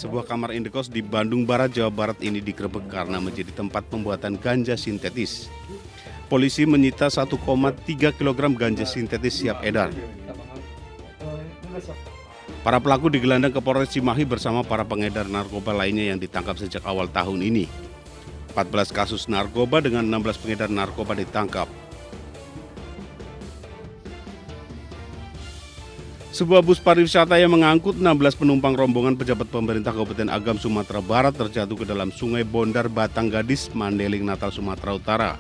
sebuah kamar indekos di Bandung Barat, Jawa Barat ini digerebek karena menjadi tempat pembuatan ganja sintetis. Polisi menyita 1,3 kg ganja sintetis siap edar. Para pelaku digelandang ke Polres Cimahi bersama para pengedar narkoba lainnya yang ditangkap sejak awal tahun ini. 14 kasus narkoba dengan 16 pengedar narkoba ditangkap. Sebuah bus pariwisata yang mengangkut 16 penumpang rombongan pejabat pemerintah Kabupaten Agam, Sumatera Barat terjatuh ke dalam Sungai Bondar, Batanggadis, Mandeling, Natal, Sumatera Utara.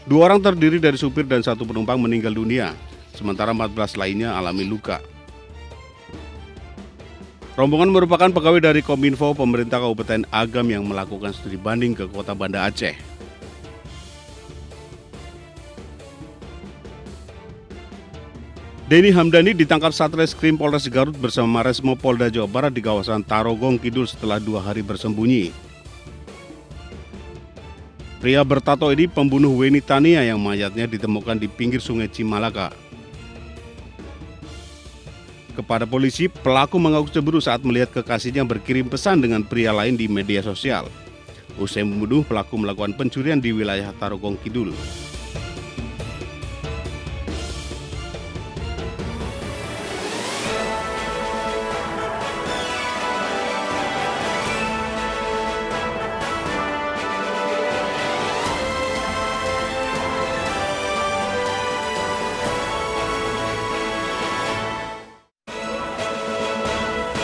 2 orang terdiri dari supir dan 1 penumpang meninggal dunia, sementara 14 lainnya alami luka. Rombongan merupakan pegawai dari Kominfo pemerintah Kabupaten Agam yang melakukan studi banding ke kota Banda Aceh. Denny Hamdani ditangkap Satreskrim Polres Garut bersama Maresmo Polda Jawa Barat di kawasan Tarogong Kidul setelah 2 hari bersembunyi. Pria bertato ini pembunuh Weni Tania yang mayatnya ditemukan di pinggir sungai Cimalaka. Kepada polisi, pelaku mengaku cemburu saat melihat kekasihnya berkirim pesan dengan pria lain di media sosial. Usai membunuh, pelaku melakukan pencurian di wilayah Tarogong Kidul.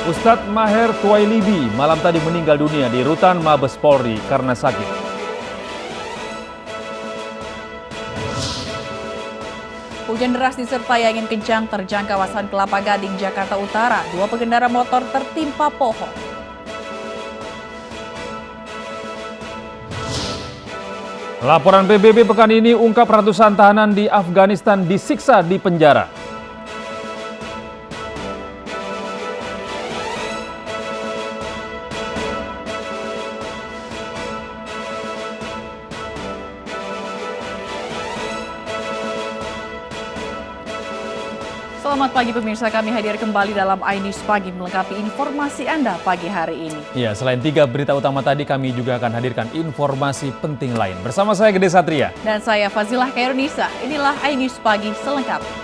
Ustadz Maher Tuwailibi malam tadi meninggal dunia di Rutan Mabes Polri karena sakit. Hujan deras disertai angin kencang terjang kawasan Kelapa Gading, Jakarta Utara. 2 pengendara motor tertimpa pohon. Laporan PBB pekan ini ungkap ratusan tahanan di Afghanistan disiksa di penjara. Selamat pagi pemirsa, kami hadir kembali dalam iNews Pagi melengkapi informasi Anda pagi hari ini. Ya, selain 3 berita utama tadi, kami juga akan hadirkan informasi penting lain. Bersama saya Gede Satria. Dan saya Fazilah Kairunisa. Inilah iNews Pagi selengkapnya.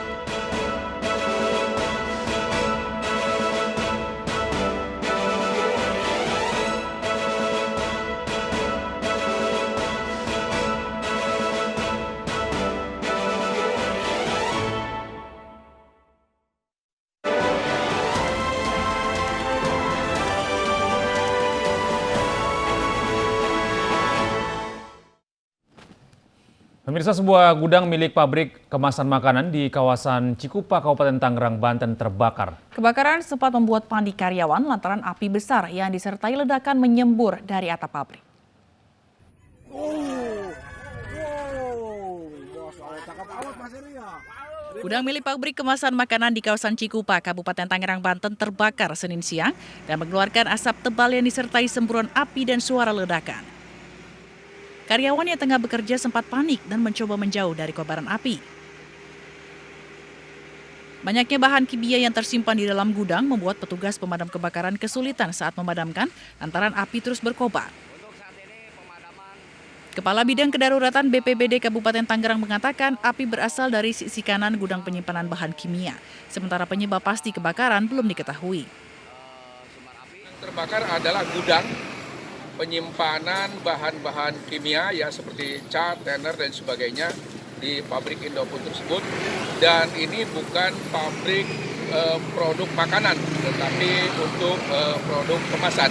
Pemirsa, sebuah gudang milik pabrik kemasan makanan di kawasan Cikupa, Kabupaten Tangerang, Banten terbakar. Kebakaran sempat membuat panik karyawan lantaran api besar yang disertai ledakan menyembur dari atap pabrik. Gudang milik pabrik kemasan makanan di kawasan Cikupa, Kabupaten Tangerang, Banten terbakar Senin siang dan mengeluarkan asap tebal yang disertai semburan api dan suara ledakan. Karyawan yang tengah bekerja sempat panik dan mencoba menjauh dari kobaran api. Banyaknya bahan kimia yang tersimpan di dalam gudang membuat petugas pemadam kebakaran kesulitan saat memadamkan lantaran api terus berkobar. Kepala Bidang Kedaruratan BPBD Kabupaten Tangerang mengatakan api berasal dari sisi kanan gudang penyimpanan bahan kimia, sementara penyebab pasti kebakaran belum diketahui. Terbakar adalah gudang penyimpanan bahan-bahan kimia ya seperti cat, tenner dan sebagainya di pabrik Indofood tersebut, dan ini bukan pabrik produk makanan tetapi untuk produk kemasan.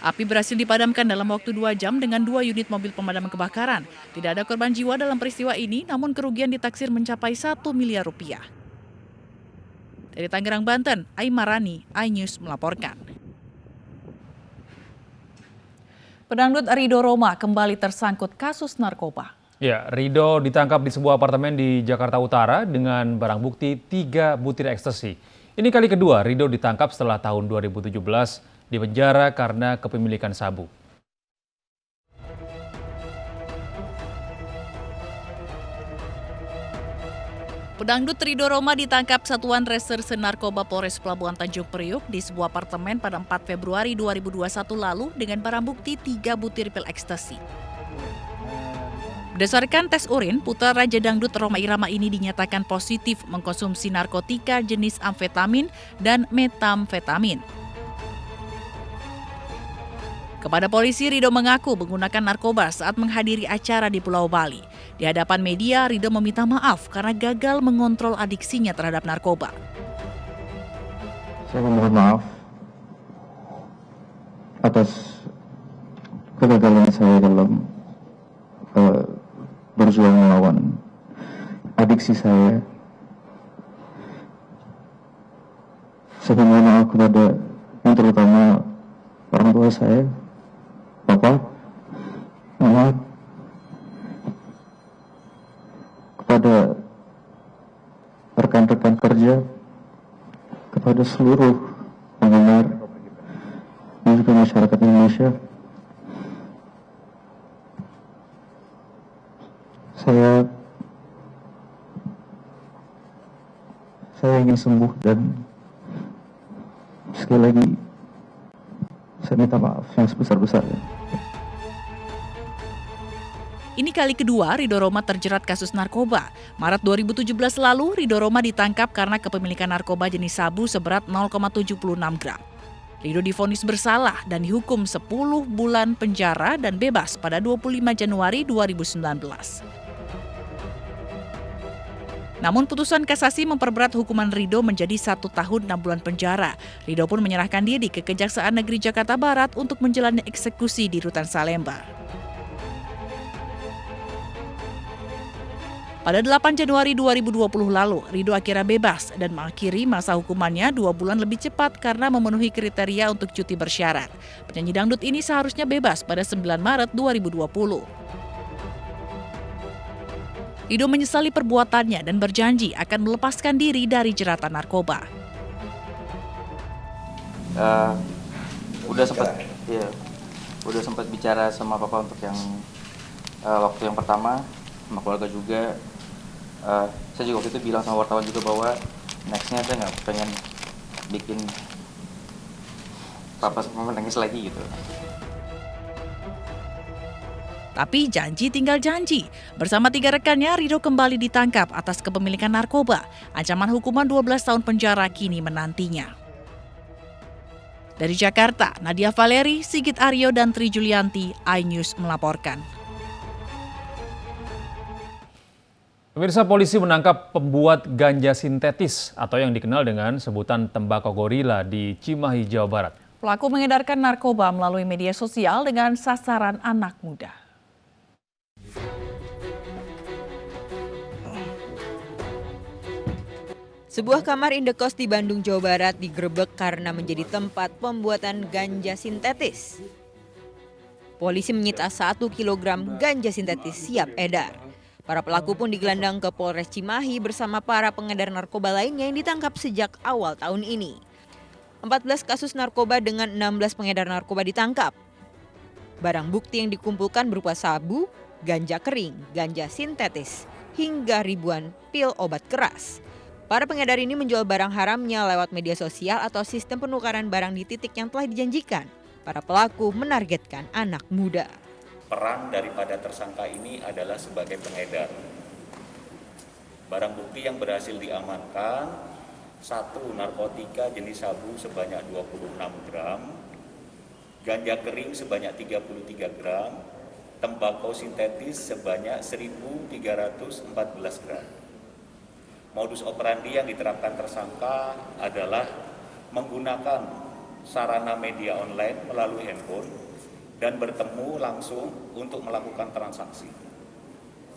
Api berhasil dipadamkan dalam waktu 2 jam dengan 2 unit mobil pemadam kebakaran. Tidak ada korban jiwa dalam peristiwa ini, namun kerugian ditaksir mencapai 1 miliar rupiah. Dari Tangerang, Banten, Aimarani, iNews melaporkan. Pedangdut Rido Roma kembali tersangkut kasus narkoba. Ya, Rido ditangkap di sebuah apartemen di Jakarta Utara dengan barang bukti 3 butir ekstasi. Ini kali kedua Rido ditangkap setelah tahun 2017 di penjara karena kepemilikan sabu. Pedangdut Ridho Roma ditangkap Satuan Reserse Narkoba Polres Pelabuhan Tanjung Priok di sebuah apartemen pada 4 Februari 2021 lalu dengan barang bukti 3 butir pil ekstasi. Berdasarkan tes urin, putra Raja Dangdut Rhoma Irama ini dinyatakan positif mengkonsumsi narkotika jenis amfetamin dan metamfetamin. Kepada polisi, Ridho mengaku menggunakan narkoba saat menghadiri acara di Pulau Bali. Di hadapan media, Ridho meminta maaf karena gagal mengontrol adiksinya terhadap narkoba. Saya memohon maaf atas kegagalan saya dalam berjuang melawan adiksi saya. Saya memohon maaf kepada yang terutama orang tua saya, Bapak, Mama, kepada rekan-rekan kerja, kepada seluruh penggemar dan juga masyarakat Indonesia. Saya ingin sembuh dan sekali lagi saya minta maaf yang sebesar-besarnya. Ini kali kedua Ridho Roma terjerat kasus narkoba. Maret 2017 lalu, Ridho Roma ditangkap karena kepemilikan narkoba jenis sabu seberat 0,76 gram. Ridho divonis bersalah dan dihukum 10 bulan penjara dan bebas pada 25 Januari 2019. Namun putusan kasasi memperberat hukuman Ridho menjadi 1 tahun 6 bulan penjara. Ridho pun menyerahkan diri ke Kejaksaan Negeri Jakarta Barat untuk menjalani eksekusi di Rutan Salemba. Pada 8 Januari 2020 lalu, Ridho akhirnya bebas dan mengakhiri masa hukumannya 2 bulan lebih cepat karena memenuhi kriteria untuk cuti bersyarat. Penyanyi dangdut ini seharusnya bebas pada 9 Maret 2020. Ridho menyesali perbuatannya dan berjanji akan melepaskan diri dari jeratan narkoba. Udah sempat bicara sama papa untuk yang waktu yang pertama sama keluarga juga. Saya juga waktu itu bilang sama wartawan juga bahwa nextnya saya nggak pengen bikin papa sama mama nangis lagi gitu. Tapi janji tinggal janji. Bersama 3 rekannya, Ridho kembali ditangkap atas kepemilikan narkoba. Ancaman hukuman 12 tahun penjara kini menantinya. Dari Jakarta, Nadia Valeri, Sigit Aryo, dan Tri Julianti, iNews melaporkan. Pemirsa, polisi menangkap pembuat ganja sintetis atau yang dikenal dengan sebutan tembakau gorila di Cimahi, Jawa Barat. Pelaku mengedarkan narkoba melalui media sosial dengan sasaran anak muda. Sebuah kamar indekos di Bandung, Jawa Barat digerebek karena menjadi tempat pembuatan ganja sintetis. Polisi menyita 1 kilogram ganja sintetis siap edar. Para pelaku pun digelandang ke Polres Cimahi bersama para pengedar narkoba lainnya yang ditangkap sejak awal tahun ini. 14 kasus narkoba dengan 16 pengedar narkoba ditangkap. Barang bukti yang dikumpulkan berupa sabu, ganja kering, ganja sintetis, hingga ribuan pil obat keras. Para pengedar ini menjual barang haramnya lewat media sosial atau sistem penukaran barang di titik yang telah dijanjikan. Para pelaku menargetkan anak muda. Peran daripada tersangka ini adalah sebagai pengedar. Barang bukti yang berhasil diamankan, 1 narkotika jenis sabu sebanyak 26 gram, ganja kering sebanyak 33 gram, tembakau sintetis sebanyak 1.314 gram. Modus operandi yang diterapkan tersangka adalah menggunakan sarana media online melalui handphone dan bertemu langsung untuk melakukan transaksi.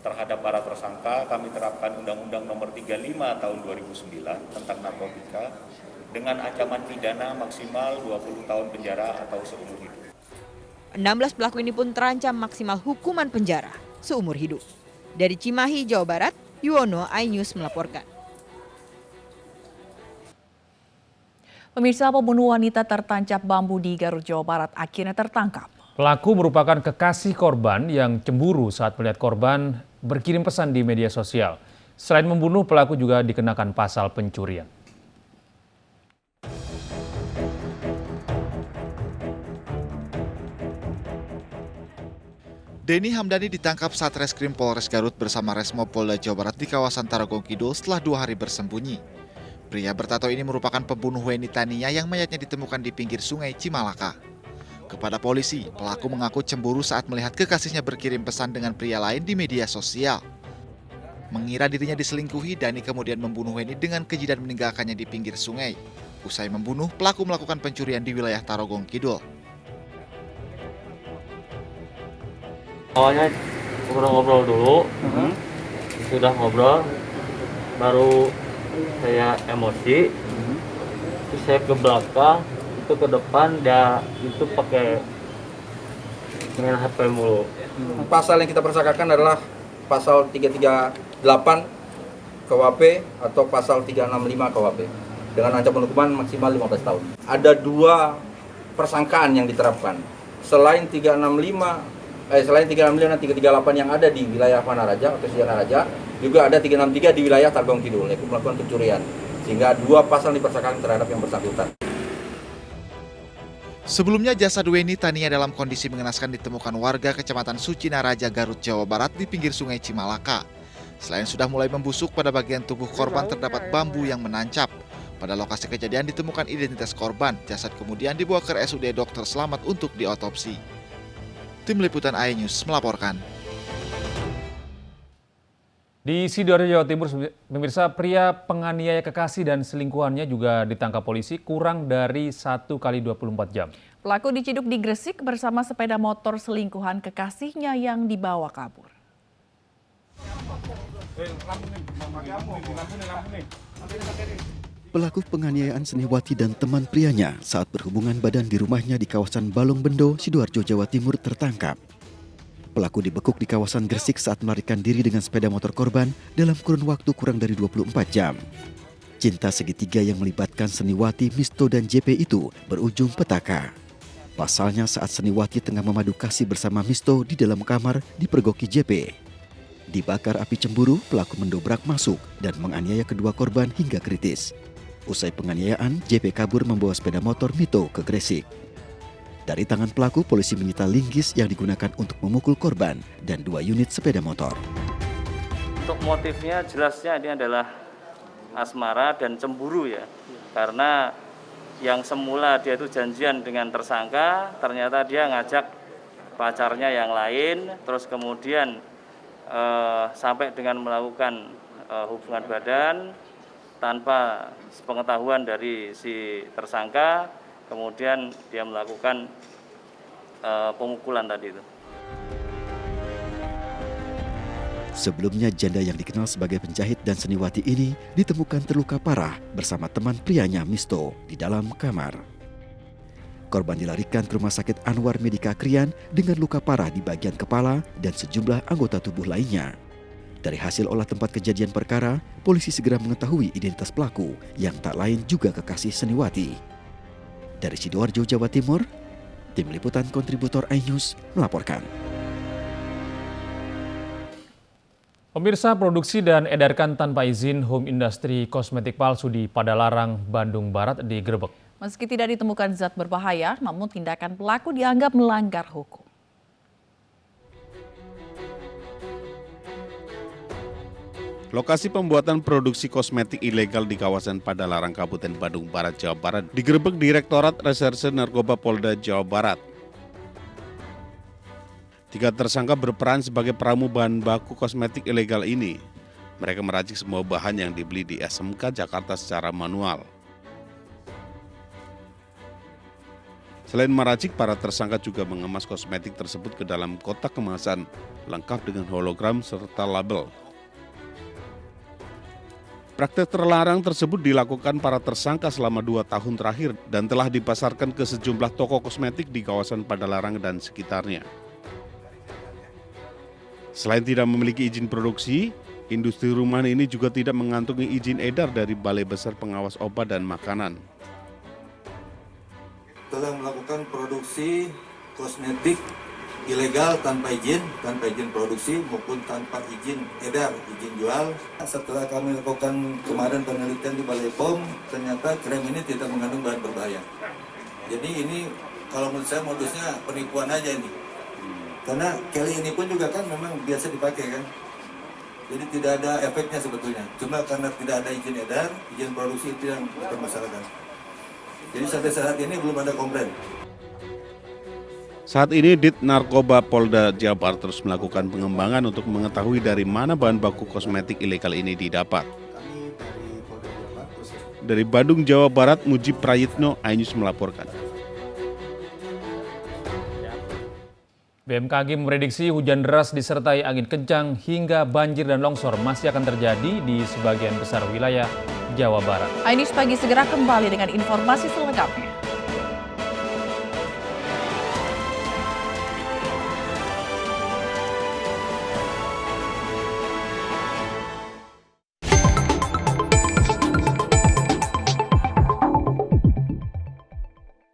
Terhadap para tersangka kami terapkan Undang-Undang Nomor 35 Tahun 2009 tentang narkotika dengan ancaman pidana maksimal 20 tahun penjara atau seumur hidup. 16 pelaku ini pun terancam maksimal hukuman penjara seumur hidup. Dari Cimahi, Jawa Barat, Yuwono, iNews melaporkan. Pemirsa, pembunuh wanita tertancap bambu di Garut, Jawa Barat akhirnya tertangkap. Pelaku merupakan kekasih korban yang cemburu saat melihat korban berkirim pesan di media sosial. Selain membunuh, pelaku juga dikenakan pasal pencurian. Denny Hamdani ditangkap Satreskrim Polres Garut bersama Resmo Polda Jawa Barat di kawasan Tarogong Kidul setelah 2 hari bersembunyi. Pria bertato ini merupakan pembunuh Weni Tania yang mayatnya ditemukan di pinggir sungai Cimalaka. Kepada polisi, pelaku mengaku cemburu saat melihat kekasihnya berkirim pesan dengan pria lain di media sosial. Mengira dirinya diselingkuhi, Dani kemudian membunuh Weni dengan keji dan meninggalkannya di pinggir sungai. Usai membunuh, pelaku melakukan pencurian di wilayah Tarogong Kidul. Awalnya ngobrol dulu, sudah ngobrol, baru saya emosi, terus saya ke belakang, itu ke depan, dia itu pakai main HP mulu. Pasal yang kita persangkakan adalah pasal 338 KUHP atau pasal 365 KUHP dengan ancaman hukuman maksimal 15 tahun. Ada 2 persangkaan yang diterapkan. Selain 365 dan 338 yang ada di wilayah Panaraja atau Sijana Raja, juga ada 363 di wilayah Tarogong Kidul, yaitu melakukan pencurian. Sehingga 2 pasal dipersangkakan terhadap yang bersangkutan. Sebelumnya jasad Weni Tania dalam kondisi mengenaskan ditemukan warga Kecamatan Sucinaraja, Garut, Jawa Barat di pinggir sungai Cimalaka. Selain sudah mulai membusuk, pada bagian tubuh korban terdapat bambu yang menancap. Pada lokasi kejadian ditemukan identitas korban, jasad kemudian dibawa ke RSUD Dr. Slamet untuk diotopsi. Tim Liputan iNews melaporkan. Di Sidoarjo, Jawa Timur, pemirsa, pria penganiaya kekasih dan selingkuhannya juga ditangkap polisi kurang dari 1 kali 24 jam. Pelaku diciduk di Gresik bersama sepeda motor selingkuhan kekasihnya yang dibawa kabur. Pelaku penganiayaan Seniwati dan teman prianya saat berhubungan badan di rumahnya di kawasan Balong Bendo, Sidoarjo, Jawa Timur tertangkap. Pelaku dibekuk di kawasan Gresik saat melarikan diri dengan sepeda motor korban dalam kurun waktu kurang dari 24 jam. Cinta segitiga yang melibatkan Seniwati, Misto, dan JP itu berujung petaka. Pasalnya saat Seniwati tengah memadu kasih bersama Misto di dalam kamar dipergoki JP. Dibakar api cemburu, pelaku mendobrak masuk dan menganiaya kedua korban hingga kritis. Usai penganiayaan, JP kabur membawa sepeda motor Mito ke Gresik. Dari tangan pelaku, polisi menyita linggis yang digunakan untuk memukul korban dan 2 unit sepeda motor. Untuk motifnya jelasnya ini adalah asmara dan cemburu ya. Karena yang semula dia itu janjian dengan tersangka, ternyata dia ngajak pacarnya yang lain, terus kemudian sampai dengan melakukan hubungan badan tanpa sepengetahuan dari si tersangka, kemudian dia melakukan pemukulan tadi itu. Sebelumnya, janda yang dikenal sebagai penjahit dan Seniwati ini ditemukan terluka parah bersama teman prianya Misto di dalam kamar. Korban dilarikan ke Rumah Sakit Anwar Medika Krian dengan luka parah di bagian kepala dan sejumlah anggota tubuh lainnya. Dari hasil olah tempat kejadian perkara, polisi segera mengetahui identitas pelaku yang tak lain juga kekasih Seniwati. Dari Sidoarjo, Jawa Timur, Tim Liputan Kontributor iNews melaporkan. Pemirsa, produksi dan edarkan tanpa izin home industry kosmetik palsu di Padalarang, Bandung Barat digerebek. Meski tidak ditemukan zat berbahaya, namun tindakan pelaku dianggap melanggar hukum. Lokasi pembuatan produksi kosmetik ilegal di kawasan Padalarang, Kabupaten Bandung Barat, Jawa Barat digerebek Direktorat Reserse Narkoba Polda Jawa Barat. 3 tersangka berperan sebagai peramu bahan baku kosmetik ilegal ini. Mereka meracik semua bahan yang dibeli di SMK Jakarta secara manual. Selain meracik, para tersangka juga mengemas kosmetik tersebut ke dalam kotak kemasan lengkap dengan hologram serta label. Praktek terlarang tersebut dilakukan para tersangka selama 2 tahun terakhir dan telah dipasarkan ke sejumlah toko kosmetik di kawasan Padalarang dan sekitarnya. Selain tidak memiliki izin produksi, industri rumahan ini juga tidak mengantongi izin edar dari Balai Besar Pengawas Obat dan Makanan. Telah melakukan produksi kosmetik ilegal tanpa izin produksi maupun tanpa izin edar, izin jual. Setelah kami lakukan kemarin penelitian di Balai POM, ternyata krem ini tidak mengandung bahan berbahaya. Jadi ini kalau menurut saya modusnya penipuan aja ini. Karena Kelly ini pun juga kan memang biasa dipakai kan. Jadi tidak ada efeknya sebetulnya. Cuma karena tidak ada izin edar, izin produksi itu yang dipermasalahkan. Jadi sampai saat ini belum ada komplain. Saat ini Dit Narkoba Polda Jawa Barat terus melakukan pengembangan untuk mengetahui dari mana bahan baku kosmetik ilegal ini didapat. Dari Bandung, Jawa Barat, Mujib Prayitno, iNews melaporkan. BMKG memprediksi hujan deras disertai angin kencang hingga banjir dan longsor masih akan terjadi di sebagian besar wilayah Jawa Barat. iNews Pagi segera kembali dengan informasi selengkapnya.